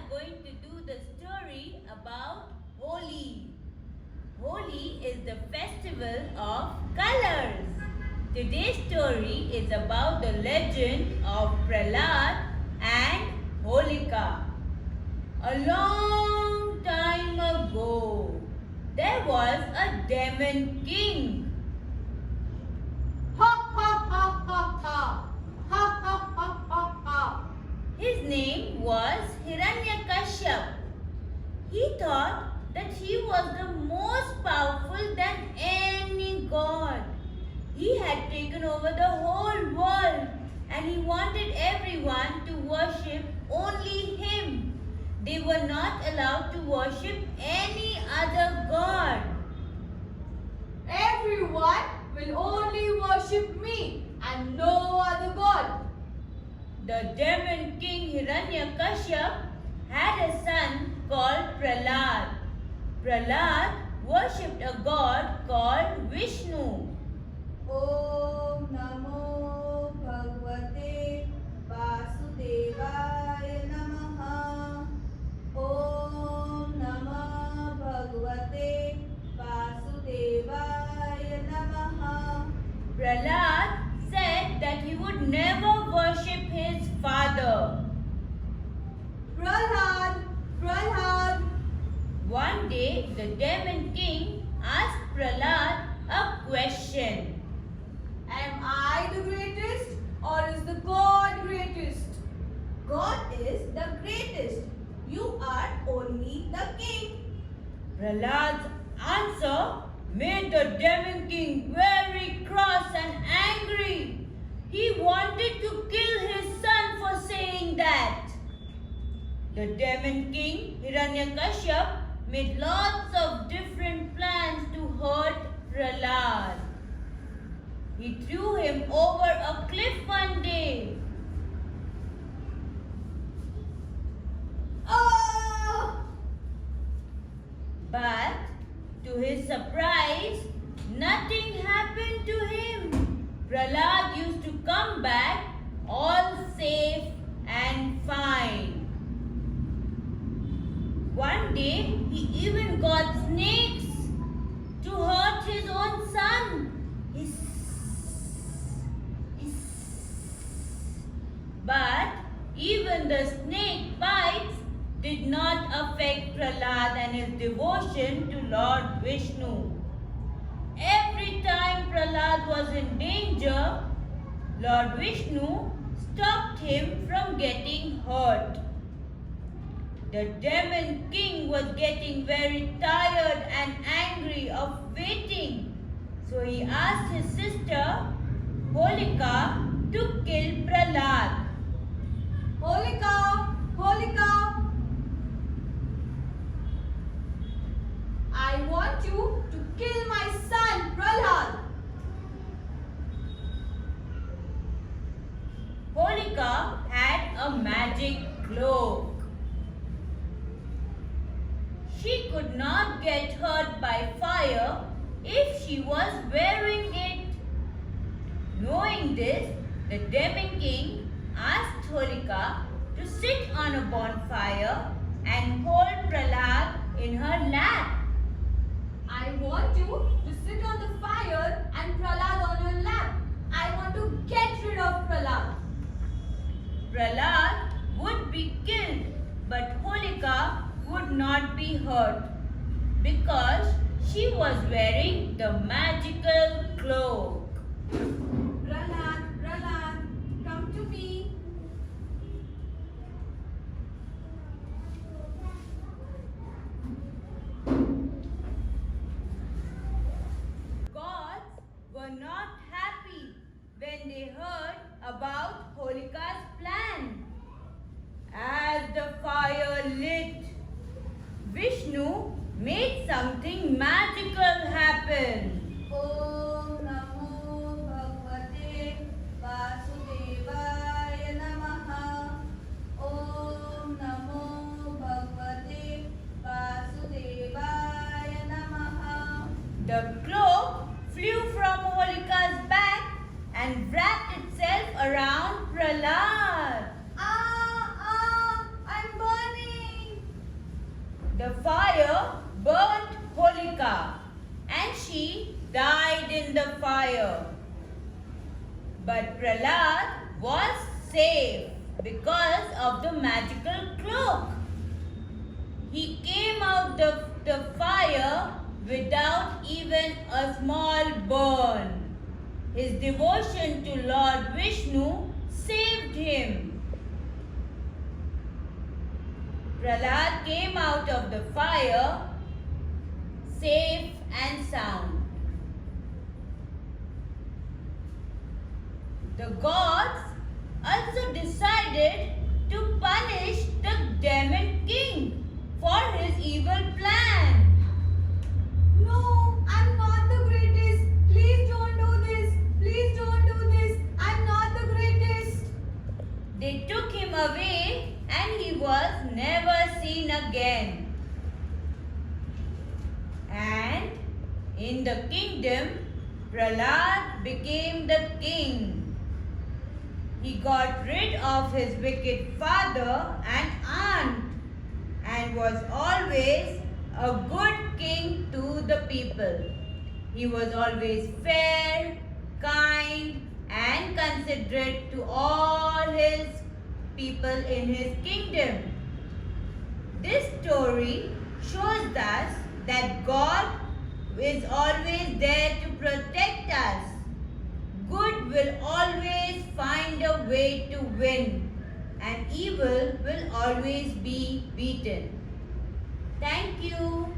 are going to do the story about Holi. Holi is the festival of colors. Today's story is about the legend of Prahlad and Holika. A long time ago, there was a demon king. Ha ha ha ha ha! Ha ha ha ha ha! His name was Hiranyakashyap. He thought that he was the most powerful than any god. He had taken over the whole world and he wanted everyone to worship only him. They were not allowed to worship any other god. Everyone will only worship me and no other god. The demon king Hiranyakashyap had a son called Prahlad. Prahlad worshipped a god called Vishnu. Om Namo Bhagavate Vasudevaya Namaha. Om Namo Bhagavate Vasudevaya Namaha. Prahlad said that he would never worship his father. Prahlad, Prahlad. One day, the demon king asked Prahlad a question. Am I the greatest or is the God greatest? God is the greatest. You are only the king. Prahlad's answer made the demon king very cross and angry. He wanted to kill his son for saying that. The demon king Hiranyakashyap made lots of different plans to hurt Prahlad. He threw him over a cliff one day. Oh! But to his surprise, nothing happened to him. Prahlad used to come back all safe and fine. One day, he even got snakes to hurt his own son. But even the snake bites did not affect Prahlad and his devotion to Lord Vishnu. Every time Prahlad was in danger, Lord Vishnu stopped him from getting hurt. The demon king was getting very tired and angry of waiting. So he asked his sister Holika to kill Prahlad. Holika, Holika. I want you to kill my son Prahlad. Holika had a magic cloak. She could not get hurt by fire if she was wearing it. Knowing this, the demon king asked Holika to sit on a bonfire and hold Prahlad in her lap. I want you to sit on the fire and Prahlad on your lap. I want to get rid of Prahlad. Prahlad would be killed, but Holika would not be hurt because she was wearing the magical cloak. Prahlad, Prahlad, come to me. Gods were not happy when they heard about Holika's plan. As the fire lit, Vishnu made something magical happen. Om Namo Bhagavate Vasudevaya Namaha. Om Namo Bhagavate Vasudevaya Namaha. The cloak flew from Holika's back and wrapped itself around Prahlad. I'm burning. the fire burnt Holika and she died in the fire. But Prahlad was safe because of the magical cloak. He came out of the fire without even a small burn. His devotion to Lord Vishnu saved him. Prahlad came out of the fire safe and sound. The gods also decided to punish the demon king for his evil plan. No, I'm not the greatest. Please don't do this. Please don't do this. I'm not the greatest. They took him away and he was never seen again. And in the kingdom, Prahlad became the king. He got rid of his wicked father and aunt and was always a good king to the people. He was always fair, kind and considerate to all his people in his kingdom. This story shows us that God is always there to protect us. Good will always find a way to win and evil will always be beaten. Thank you.